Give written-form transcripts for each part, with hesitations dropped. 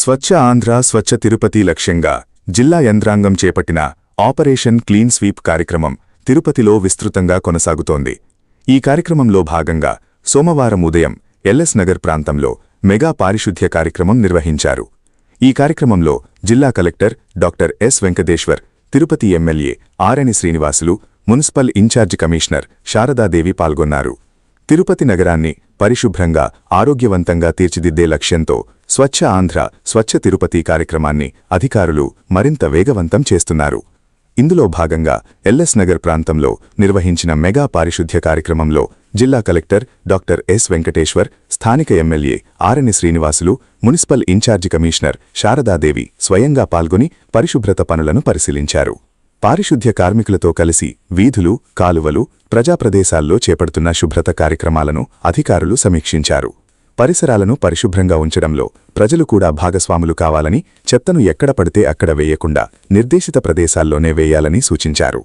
స్వచ్ఛ ఆంధ్ర స్వచ్ఛ తిరుపతి లక్ష్యంగా జిల్లా యంత్రాంగం చేపట్టిన ఆపరేషన్ క్లీన్ స్వీప్ కార్యక్రమం తిరుపతిలో విస్తృతంగా కొనసాగుతోంది. ఈ కార్యక్రమంలో భాగంగా సోమవారం ఉదయం ఎల్ఎస్ నగర్ ప్రాంతంలో మెగా పారిశుద్ధ్య కార్యక్రమం నిర్వహించారు. ఈ కార్యక్రమంలో జిల్లా collector doctor S Venkateshwar, Tirupati MLA Arani Srinivasulu, municipal incharge commissioner Sharadadevi పాల్గొన్నారు. తిరుపతి నగరాన్ని పరిశుభ్రంగా, ఆరోగ్యవంతంగా తీర్చిదిద్దే లక్ష్యంతో స్వచ్ఛ ఆంధ్ర స్వచ్ఛ తిరుపతి కార్యక్రమాన్ని అధికారులు మరింత వేగవంతం చేస్తున్నారు. ఇందులో భాగంగా ఎల్ఎస్ నగర్ ప్రాంతంలో నిర్వహించిన మెగా పారిశుద్ధ్య కార్యక్రమంలో జిల్లా కలెక్టర్ డాక్టర్ ఎస్ వెంకటేశ్వర్, స్థానిక MLA Arani Srinivasulu, municipal incharge commissioner Sharadadevi స్వయంగా పాల్గొని పరిశుభ్రత పనులను పరిశీలించారు. పారిశుద్ధ్య కార్మికులతో కలిసి వీధులు, కాలువలు, ప్రజాప్రదేశాల్లో చేపడుతున్న శుభ్రత కార్యక్రమాలను అధికారులు సమీక్షించారు. పరిసరాలను పరిశుభ్రంగా ఉంచడంలో ప్రజలు కూడా భాగస్వాములు కావాలని, చెత్తను ఎక్కడ పడితే అక్కడ వేయకుండా నిర్దేశిత ప్రదేశాల్లోనే వేయాలని సూచించారు.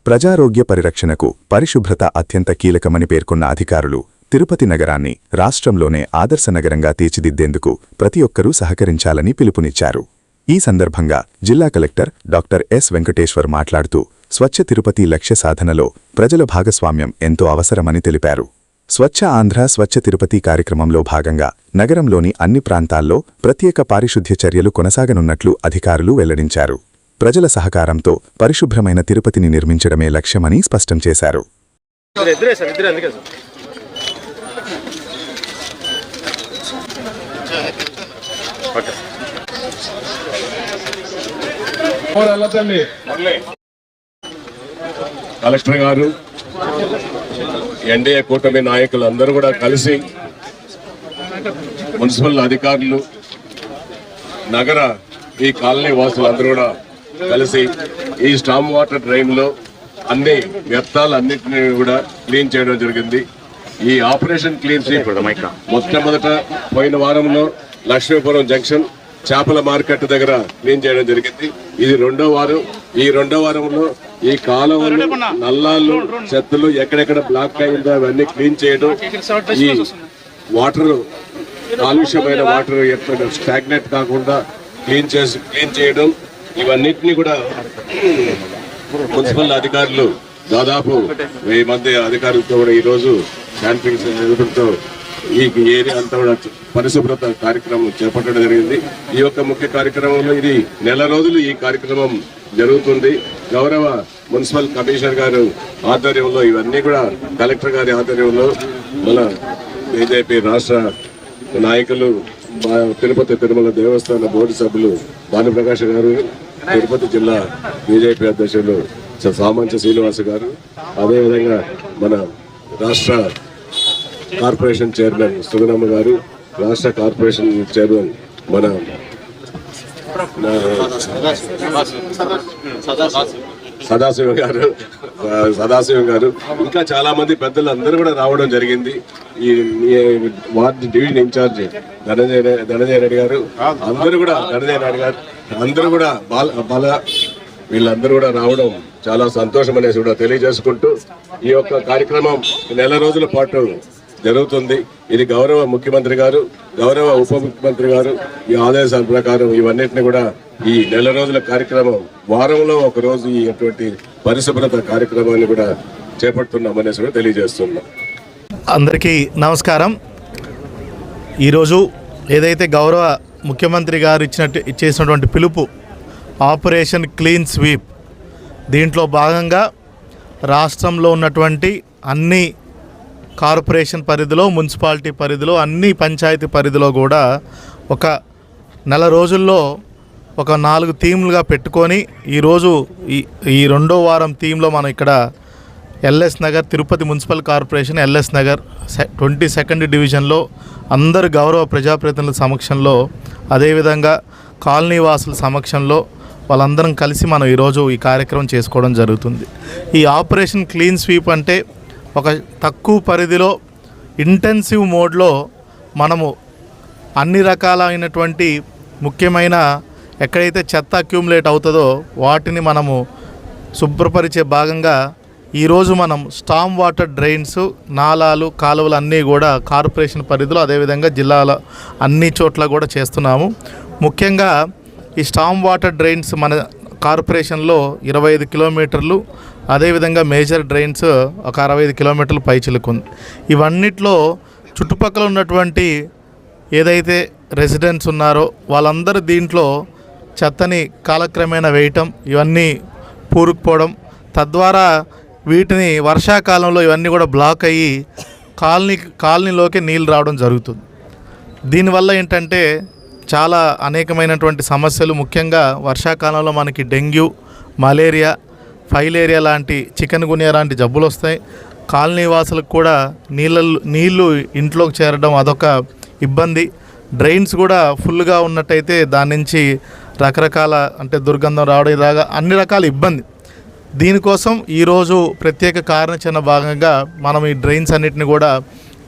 ప్రజారోగ్య పరిరక్షణకు పరిశుభ్రత అత్యంత కీలకమని పేర్కొన్న అధికారులు తిరుపతి నగరాన్ని రాష్ట్రంలోనే ఆదర్శ నగరంగా తీర్చిదిద్దేందుకు ప్రతి ఒక్కరూ సహకరించాలని పిలుపునిచ్చారు. ఈ సందర్భంగా జిల్లా కలెక్టర్ డాక్టర్ ఎస్ వెంకటేశ్వర్ మాట్లాడుతూ స్వచ్ఛ తిరుపతి లక్ష్య సాధనలో ప్రజల భాగస్వామ్యం ఎంతో అవసరమని తెలిపారు. స్వచ్ఛ ఆంధ్ర స్వచ్ఛ తిరుపతి కార్యక్రమంలో భాగంగా నగరంలోని అన్ని ప్రాంతాల్లో ప్రత్యేక పారిశుద్ధ్య చర్యలు కొనసాగనున్నట్లు అధికారులు వెల్లడించారు. ప్రజల సహకారంతో పరిశుభ్రమైన తిరుపతిని నిర్మించడమే లక్ష్యమని స్పష్టం చేశారు. కలెక్టర్ గారు, ఎన్డీఏ కూటమి నాయకులు అందరూ కూడా కలిసి, మున్సిపల్ అధికారులు, నగర ఈ కాలనీ వాసులు అందరూ కూడా కలిసి ఈ స్టామ్ వాటర్ డ్రైన్ లో అన్ని వ్యర్థాలన్నింటినీ కూడా క్లీన్ చేయడం జరిగింది. ఈ ఆపరేషన్ క్లీన్ స్వీప్ మొట్టమొదట పోయిన వారంలో లక్ష్మీపురం జంక్షన్ చేపల మార్కెట్ దగ్గర క్లీన్ చేయడం జరిగింది. ఇది రెండో వారం. ఈ రెండో వారంలో ఈ కాలువలు, నల్లాలు, చెత్తలు ఎక్కడెక్కడ బ్లాక్ అయిందో అవన్నీ క్లీన్ చేయడం, ఈ వాటర్ కాలుష్యమైన వాటర్ ఎక్కడ స్టాగ్నెట్ కాకుండా క్లీన్ చేయడం, ఇవన్నిటినీ కూడా మున్సిపల్ అధికారులు దాదాపు 1000 మంది అధికారులతో కూడా ఈరోజు శానిటరీ ఎదురుతో ఈ ఏరియా అంతా కూడా పరిశుభ్రత కార్యక్రమం చేపట్టడం జరిగింది. ఈ యొక్క ముఖ్య కార్యక్రమంలో ఇది నెల రోజులు ఈ కార్యక్రమం జరుగుతుంది. గౌరవ మున్సిపల్ కమిషనర్ గారు ఆధ్వర్యంలో, ఇవన్నీ కూడా కలెక్టర్ గారి ఆధ్వర్యంలో మన బీజేపీ రాష్ట్ర నాయకులు, తిరుపతి తిరుమల దేవస్థాన బోర్డు సభ్యులు భానుప్రకాష్ గారు, తిరుపతి జిల్లా బీజేపీ అధ్యక్షులు సామంచ శ్రీనివాస్ గారు, అదేవిధంగా మన రాష్ట్ర కార్పొరేషన్ చైర్మన్ సుగనమ్మ గారు, రాష్ట్ర కార్పొరేషన్ చైర్మన్ మన సదాశివం గారు, ఇంకా చాలా మంది పెద్దలు అందరూ కూడా రావడం జరిగింది. ఈ ward division incharge Dhananjaya Reddy గారు, అందరూ కూడా వీళ్ళందరూ కూడా రావడం చాలా సంతోషం అనేసి కూడా తెలియజేసుకుంటూ, ఈ యొక్క కార్యక్రమం నెల రోజుల పాటు జరుగుతుంది. ఇది గౌరవ ముఖ్యమంత్రి గారు, గౌరవ ఉప ముఖ్యమంత్రి గారు ఈ ఆదేశాల ప్రకారం ఇవన్నిటిని కూడా ఈ నెల రోజుల కార్యక్రమం, వారంలో ఒక రోజు ఈ అటువంటి పరిశుభ్రత కార్యక్రమాన్ని కూడా చేపడుతున్నామనేసి కూడా తెలియజేస్తున్నాం. అందరికీ నమస్కారం. ఈరోజు ఏదైతే గౌరవ ముఖ్యమంత్రి గారు ఇచ్చేసినటువంటి పిలుపు ఆపరేషన్ క్లీన్ స్వీప్, దీంట్లో భాగంగా రాష్ట్రంలో ఉన్నటువంటి అన్ని కార్పొరేషన్ పరిధిలో, మున్సిపాలిటీ పరిధిలో, అన్ని పంచాయతీ పరిధిలో కూడా ఒక నెల రోజుల్లో ఒక 4 థీమ్లుగా పెట్టుకొని ఈరోజు ఈ రెండో వారం థీమ్లో మనం ఇక్కడ LS Nagar, Tirupati municipal corporation LS Nagar 22nd డివిజన్లో అందరు గౌరవ ప్రజాప్రతినిధుల సమక్షంలో, అదేవిధంగా కాలనీ వాసుల సమక్షంలో వాళ్ళందరం కలిసి మనం ఈరోజు ఈ కార్యక్రమం చేసుకోవడం జరుగుతుంది. ఈ ఆపరేషన్ క్లీన్ స్వీప్ అంటే ఒక తక్కువ పరిధిలో ఇంటెన్సివ్ మోడ్లో మనము అన్ని రకాలైనటువంటి ముఖ్యమైన ఎక్కడైతే చెత్త అక్యూములేట్ అవుతుందో వాటిని మనము శుభ్రపరిచే భాగంగా ఈరోజు మనం స్టామ్ వాటర్ డ్రైన్స్, నాలాలు, కాలువలు అన్నీ కూడా కార్పొరేషన్ పరిధిలో, అదేవిధంగా జిల్లాల అన్ని చోట్ల కూడా చేస్తున్నాము. ముఖ్యంగా ఈ స్టామ్ వాటర్ డ్రైన్స్ మన కార్పొరేషన్లో 25 కిలోమీటర్లు, అదేవిధంగా మేజర్ డ్రైన్స్ ఒక 65 కిలోమీటర్లు పైచిలుకుంది. ఇవన్నిట్లో చుట్టుపక్కల ఉన్నటువంటి ఏదైతే రెసిడెంట్స్ ఉన్నారో వాళ్ళందరూ దీంట్లో చెత్తని కాలక్రమేణా వేయటం, ఇవన్నీ పూరుకుపోవడం, తద్వారా వీటిని వర్షాకాలంలో ఇవన్నీ కూడా బ్లాక్ అయ్యి కాలనీలోకి నీళ్ళు రావడం జరుగుతుంది. దీనివల్ల ఏంటంటే చాలా అనేకమైనటువంటి సమస్యలు, ముఖ్యంగా వర్షాకాలంలో మనకి డెంగ్యూ, మలేరియా, ఫైలేరియా లాంటి, చికెన్ గున్యా లాంటి జబ్బులు వస్తాయి. కాలనీ వాసులకు కూడా నీళ్ళు ఇంట్లోకి చేరడం అదొక ఇబ్బంది. డ్రైన్స్ కూడా ఫుల్గా ఉన్నట్టయితే దాని నుంచి రకరకాల అంటే దుర్గంధం రావడం ఇలాగా అన్ని రకాల ఇబ్బంది. దీనికోసం ఈరోజు ప్రత్యేక కార్యాచరణ భాగంగా మనం ఈ డ్రైన్స్ అన్నిటిని కూడా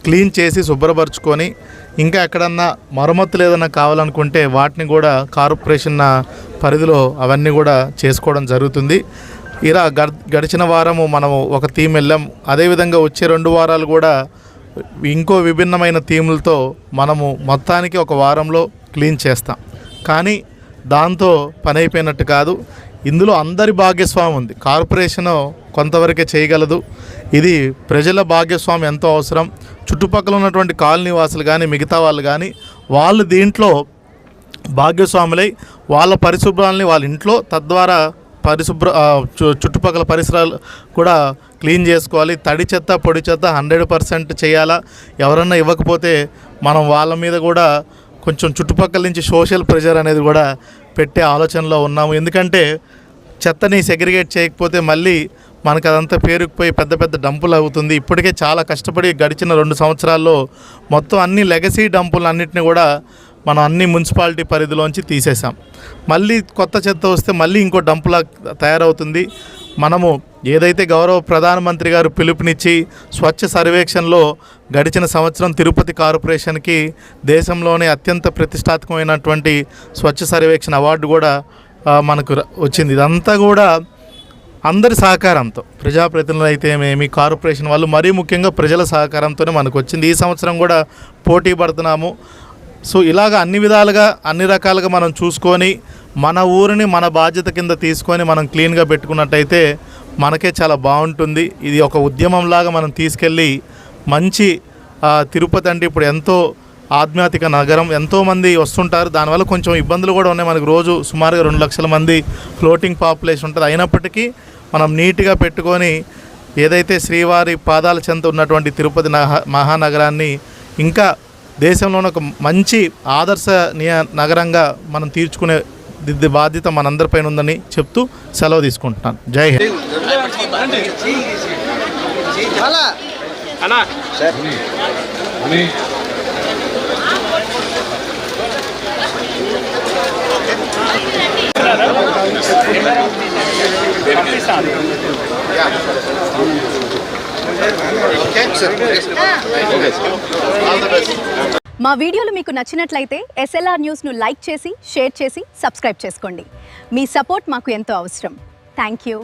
క్లీన్ చేసి శుభ్రపరచుకొని, ఇంకా ఎక్కడన్నా మరమ్మతులు ఏదైనా కావాలనుకుంటే వాటిని కూడా కార్పొరేషన్ పరిధిలో అవన్నీ కూడా చేసుకోవడం జరుగుతుంది. ఇలా గడిచిన వారము మనము ఒక థీమ్ వెళ్ళాం. అదేవిధంగా వచ్చే 2 వారాలు కూడా ఇంకో విభిన్నమైన థీములతో మనము మొత్తానికి ఒక వారంలో క్లీన్ చేస్తాం. కానీ దాంతో పని అయిపోయినట్టు కాదు. ఇందులో అందరి భాగ్యస్వామ్యం ఉంది. కార్పొరేషను కొంతవరకే చేయగలదు. ఇది ప్రజల భాగ్యస్వామ్యం ఎంతో అవసరం. చుట్టుపక్కల ఉన్నటువంటి కాలనీ వాసులు కానీ మిగతా వాళ్ళు కానీ వాళ్ళు దీంట్లో భాగ్యస్వాములై వాళ్ళ పరిశుభ్రాలని వాళ్ళ ఇంట్లో, తద్వారా చుట్టుపక్కల పరిసరాలు కూడా క్లీన్ చేసుకోవాలి. తడి చెత్త పొడి చెత్త 100% చేయాలా. ఎవరన్నా ఇవ్వకపోతే మనం వాళ్ళ మీద కూడా కొంచెం చుట్టుపక్కల నుంచి సోషల్ ప్రెషర్ అనేది కూడా పెట్టే ఆలోచనలో ఉన్నాము. ఎందుకంటే చెత్తని సెగ్రిగేట్ చేయకపోతే మళ్ళీ మనకు అదంతా పేరుకుపోయి పెద్ద పెద్ద డంపులు అవుతుంది. ఇప్పటికే చాలా కష్టపడి గడిచిన 2 సంవత్సరాల్లో మొత్తం అన్ని లెగసీ డంపులు అన్నిటిని కూడా మనం అన్ని మున్సిపాలిటీ పరిధిలోంచి తీసేసాం. మళ్ళీ కొత్త చెత్త వస్తే మళ్ళీ ఇంకో డంపులా తయారవుతుంది. మనము ఏదైతే గౌరవ ప్రధానమంత్రి గారు పిలుపునిచ్చి స్వచ్ఛ సర్వేక్షణలో గడిచిన సంవత్సరం తిరుపతి కార్పొరేషన్కి దేశంలోనే అత్యంత ప్రతిష్టాత్మకమైనటువంటి స్వచ్ఛ సర్వేక్షణ అవార్డు కూడా మనకు వచ్చింది. ఇదంతా కూడా అందరి సహకారంతో, ప్రజాప్రతినిధులు అయితే ఏమి, కార్పొరేషన్ వాళ్ళు, మరీ ముఖ్యంగా ప్రజల సహకారంతోనే మనకు వచ్చింది. ఈ సంవత్సరం కూడా పోటీ పడుతున్నాము. సో ఇలాగ అన్ని విధాలుగా అన్ని రకాలుగా మనం చూసుకొని మన ఊరిని మన బాధ్యత కింద తీసుకొని మనం క్లీన్గా పెట్టుకున్నట్టయితే మనకే చాలా బాగుంటుంది. ఇది ఒక ఉద్యమంలాగా మనం తీసుకెళ్ళి మంచి తిరుపతి అంటే ఇప్పుడు ఎంతో ఆధ్యాత్మిక నగరం, ఎంతోమంది వస్తుంటారు. దానివల్ల కొంచెం ఇబ్బందులు కూడా ఉన్నాయి. మనకు రోజు సుమారుగా 2 లక్షల మంది ఫ్లోటింగ్ పాపులేషన్ ఉంటుంది. అయినప్పటికీ మనం నీట్గా పెట్టుకొని ఏదైతే శ్రీవారి పాదాల చెంత ఉన్నటువంటి తిరుపతి మహానగరాన్ని ఇంకా దేశంలోని ఒక మంచి ఆదర్శనీయ నగరంగా మనం తీర్చుకునే బాధ్యత మనందరిపైన ఉందని చెప్తూ సెలవు తీసుకుంటున్నాను. జై హింద్. మా వీడియోలు మీకు నచ్చినట్లయితే SLR న్యూస్ను లైక్ చేసి, షేర్ చేసి, సబ్స్క్రైబ్ చేసుకోండి. మీ సపోర్ట్ మాకు ఎంతో అవసరం. Thank you.